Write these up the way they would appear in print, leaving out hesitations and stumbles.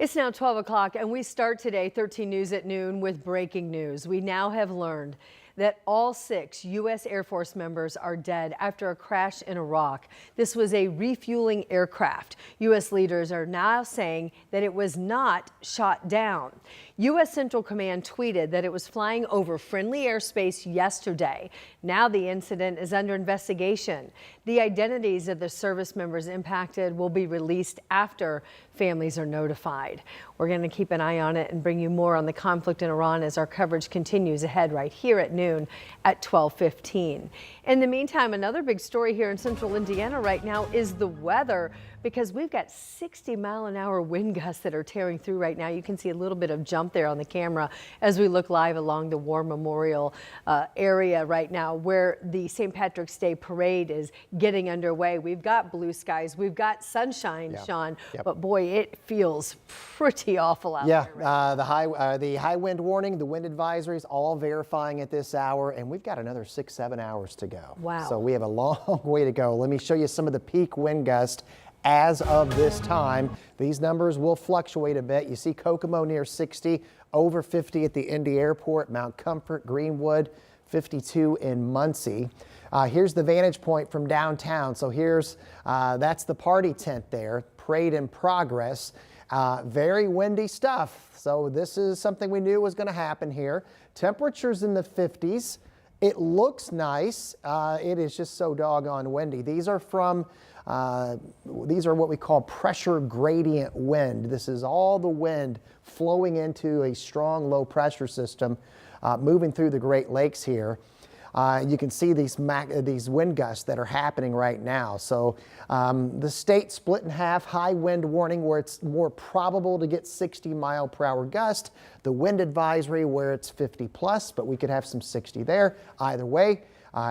It's now 12 o'clock, and we start today 13 News at noon with breaking news. We now have learned that all 6 U.S. Air Force members are dead after a crash in Iraq. This was a refueling aircraft. U.S. leaders are now saying that it was not shot down. U.S. Central Command tweeted that it was flying over friendly airspace yesterday. Now the incident is under investigation. The identities of the service members impacted will be released after families are notified. We're going to keep an eye on it and bring you more on the conflict in Iran as our coverage continues ahead right here at noon at 12:15. In the meantime, another big story here in central Indiana right now is the weather, because we've got 60-mile-an-hour wind gusts that are tearing through right now. You can see a little bit of jump there on the camera as we look live along the War Memorial area right now, where the St. Patrick's Day parade is getting underway. We've got blue skies, we've got sunshine, Sean, but boy, it feels pretty awful out there. Right the high wind warning, the wind advisories, all verifying at this hour, and we've got another 6-7 hours to go. Wow. So we have a long way to go. Let me show you some of the peak wind gusts as of this time. These numbers will fluctuate a bit. You see Kokomo near 60, over 50 at the Indy Airport, Mount Comfort, Greenwood, 52 in Muncie. Here's the vantage point from downtown. So here's, that's the party tent there, parade in progress. Very windy stuff. So this is something we knew was going to happen here. Temperatures in the 50s. It looks nice. It is just so doggone windy. These are from these are what we call pressure gradient wind. This is all the wind flowing into a strong low pressure system moving through the Great Lakes here. You can see these wind gusts that are happening right now. So the state split in half, high wind warning where it's more probable to get 60-mile-per-hour gust. The wind advisory where it's 50 plus, but we could have some 60 there. Either way,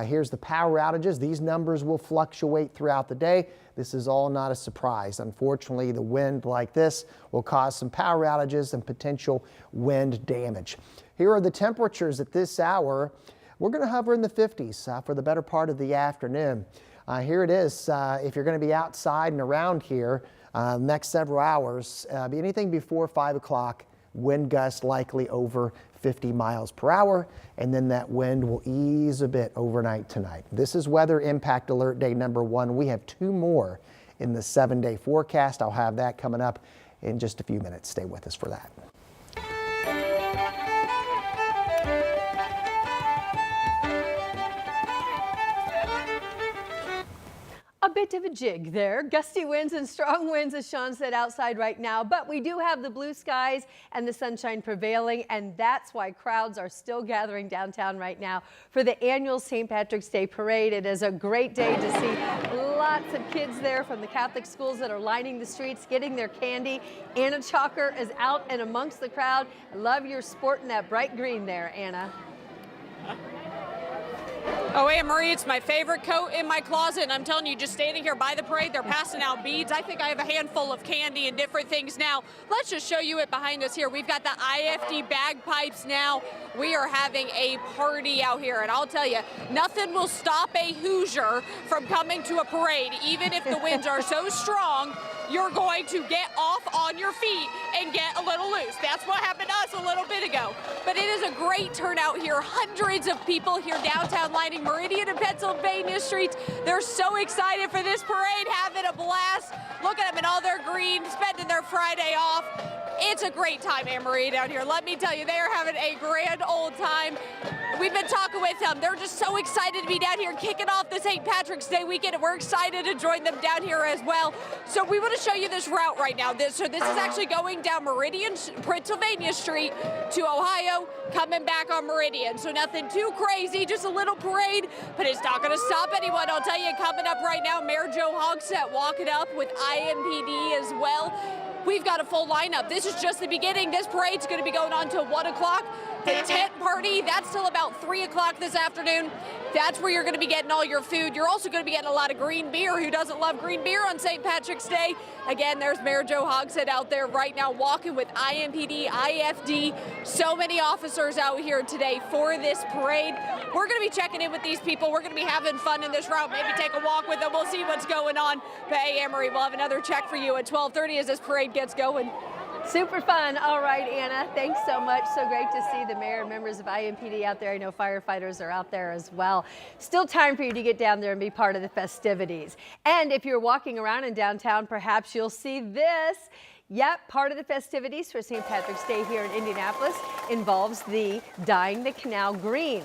here's the power outages. These numbers will fluctuate throughout the day. This is all not a surprise. Unfortunately, the wind like this will cause some power outages and potential wind damage. Here are the temperatures at this hour. We're going to hover in the 50s for the better part of the afternoon. Here it is. If you're going to be outside and around here next several hours, be anything before 5 o'clock, wind gusts likely over 50 miles per hour, and then that wind will ease a bit overnight tonight. This is weather impact alert day number 1. We have 2 more in the 7-day forecast. I'll have that coming up in just a few minutes. Stay with us for that. A bit of a jig there. Gusty winds and strong winds, as Sean said, outside right now. But we do have the blue skies and the sunshine prevailing, and that's why crowds are still gathering downtown right now for the annual St. Patrick's Day parade. It is a great day to see lots of kids there from the Catholic schools that are lining the streets, getting their candy. Anna Chalker is out and amongst the crowd. I love your sporting that bright green there, Anna. Oh, Anne Marie, it's my favorite coat in my closet, and I'm telling you, just standing here by the parade, they're passing out beads. I think I have a handful of candy and different things now. Let's just show you it behind us here. We've got the IFD bagpipes now. We are having a party out here, and I'll tell you, nothing will stop a Hoosier from coming to a parade, even if the winds are so strong. You're going to get off on your feet and get a little loose. That's what happened to us a little bit ago. But it is a great turnout here. Hundreds of people here downtown lining Meridian and Pennsylvania streets. They're so excited for this parade, having a blast. Look at them in all their green, spending their Friday off. It's a great time, Anne-Marie, down here. Let me tell you, they are having a grand old time. We've been talking with them. They're just so excited to be down here kicking off the St. Patrick's Day weekend, and we're excited to join them down here as well. So we want to show you this route right now. This is actually going down Meridian, Pennsylvania Street to Ohio, coming back on Meridian. So nothing too crazy, just a little parade, but it's not going to stop anyone. I'll tell you, coming up right now, Mayor Joe Hogsett walking up with IMPD as well. We've got a full lineup. This is just the beginning. This parade's going to be going on till 1 o'clock. The tent party, that's till about 3 o'clock this afternoon. That's where you're going to be getting all your food. You're also going to be getting a lot of green beer. Who doesn't love green beer on St. Patrick's Day? Again, there's Mayor Joe Hogsett out there right now walking with IMPD, IFD. So many officers out here today for this parade. We're going to be checking in with these people. We're going to be having fun in this route. Maybe take a walk with them. We'll see what's going on. But hey, Anne-Marie, we'll have another check for you at 12:30 as this parade gets going. Super fun. All right, Anna, thanks so much. So great to see the mayor and members of IMPD out there. I know firefighters are out there as well. Still time for you to get down there and be part of the festivities. And if you're walking around in downtown, perhaps you'll see this. Yep, part of the festivities for St. Patrick's Day here in Indianapolis involves the Dyeing the Canal Green.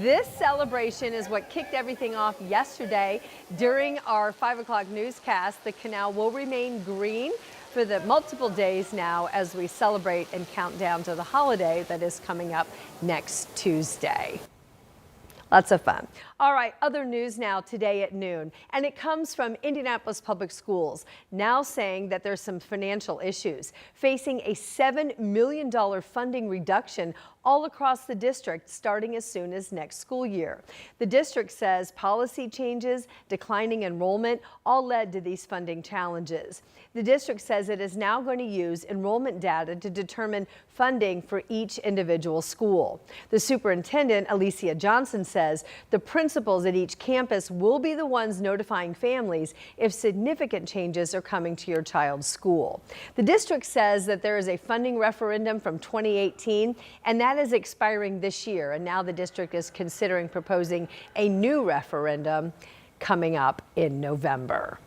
This celebration is what kicked everything off yesterday. During our 5 o'clock newscast, the canal will remain green for the multiple days now as we celebrate and count down to the holiday that is coming up next Tuesday. Lots of fun. All right, other news now today at noon, and it comes from Indianapolis Public Schools, now saying that there's some financial issues, facing a $7 million funding reduction all across the district starting as soon as next school year. The district says policy changes, declining enrollment, all led to these funding challenges. The district says it is now going to use enrollment data to determine funding for each individual school. The superintendent, Alicia Johnson, says the principals at each campus will be the ones notifying families if significant changes are coming to your child's school. The district says that there is a funding referendum from 2018, and that is expiring this year. And now the district is considering proposing a new referendum coming up in November.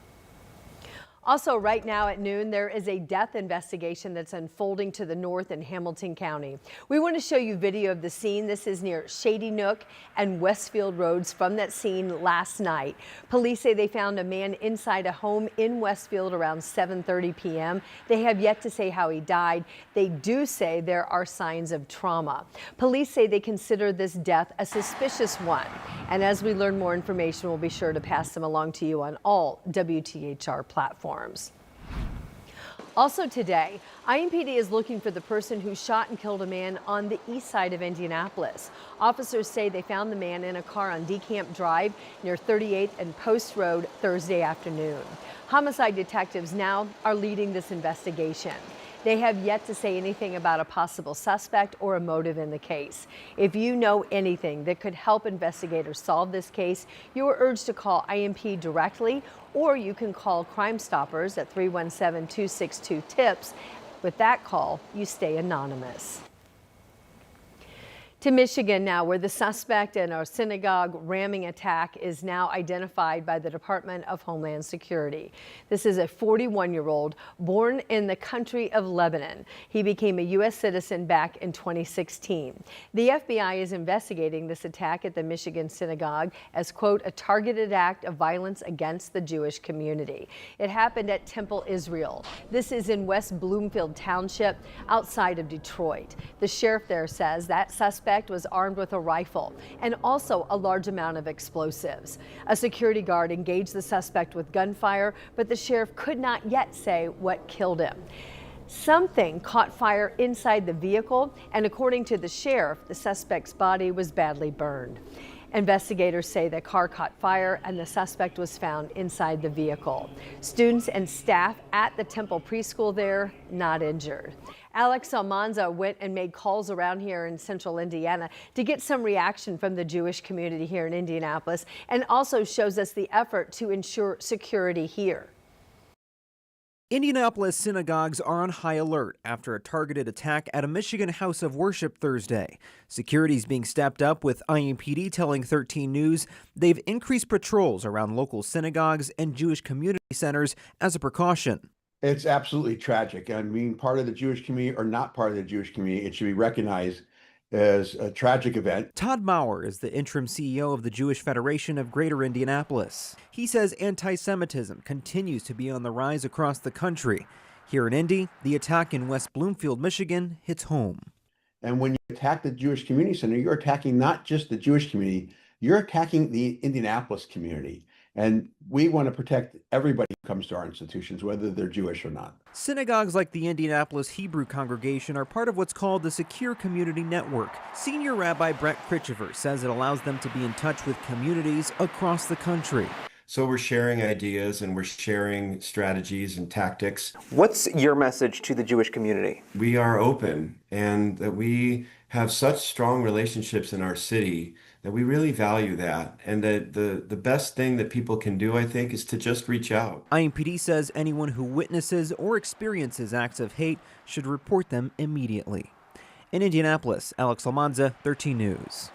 Also, right now at noon, there is a death investigation that's unfolding to the north in Hamilton County. We want to show you video of the scene. This is near Shady Nook and Westfield Roads from that scene last night. Police say they found a man inside a home in Westfield around 7:30 p.m. They have yet to say how he died. They do say there are signs of trauma. Police say they consider this death a suspicious one. And as we learn more information, we'll be sure to pass them along to you on all WTHR platforms. Also today, IMPD is looking for the person who shot and killed a man on the east side of Indianapolis. Officers say they found the man in a car on DeCamp Drive near 38th and Post Road Thursday afternoon. Homicide detectives now are leading this investigation. They have yet to say anything about a possible suspect or a motive in the case. If you know anything that could help investigators solve this case, you are urged to call IMP directly, or you can call Crime Stoppers at 317-262-TIPS. With that call, you stay anonymous. To Michigan now, where the suspect in a synagogue ramming attack is now identified by the Department of Homeland Security. This is a 41-year-old born in the country of Lebanon. He became a U.S. citizen back in 2016. The FBI is investigating this attack at the Michigan synagogue as, quote, a targeted act of violence against the Jewish community. It happened at Temple, Israel. This is in West Bloomfield Township outside of Detroit. The sheriff there says that suspect was armed with a rifle and also a large amount of explosives. A security guard engaged the suspect with gunfire, but the sheriff could not yet say what killed him. Something caught fire inside the vehicle, and according to the sheriff, the suspect's body was badly burned. Investigators say the car caught fire and the suspect was found inside the vehicle. Students and staff at the Temple preschool there not injured. Alex Almanza went and made calls around here in central Indiana to get some reaction from the Jewish community here in Indianapolis, and also shows us the effort to ensure security here. Indianapolis synagogues are on high alert after a targeted attack at a Michigan house of worship Thursday. Security is being stepped up, with IMPD telling 13 News they've increased patrols around local synagogues and Jewish community centers as a precaution. It's absolutely tragic. I mean, part of the Jewish community or not part of the Jewish community, it should be recognized as a tragic event. Todd Maurer is the interim CEO of the Jewish Federation of Greater Indianapolis. He says anti-Semitism continues to be on the rise across the country. Here in Indy, the attack in West Bloomfield, Michigan hits home. And when you attack the Jewish Community Center, you're attacking not just the Jewish community, you're attacking the Indianapolis community. And we want to protect everybody who comes to our institutions, whether they're Jewish or not. Synagogues like the Indianapolis Hebrew congregation are part of what's called the Secure Community Network. Senior Rabbi Brett Critchever says it allows them to be in touch with communities across the country. So we're sharing ideas and we're sharing strategies and tactics. What's your message to the Jewish community? We are open, and that we have such strong relationships in our city that we really value that, and that the best thing that people can do, I think, is to just reach out. IMPD says anyone who witnesses or experiences acts of hate should report them immediately. In Indianapolis, Alex Almanza, 13 News.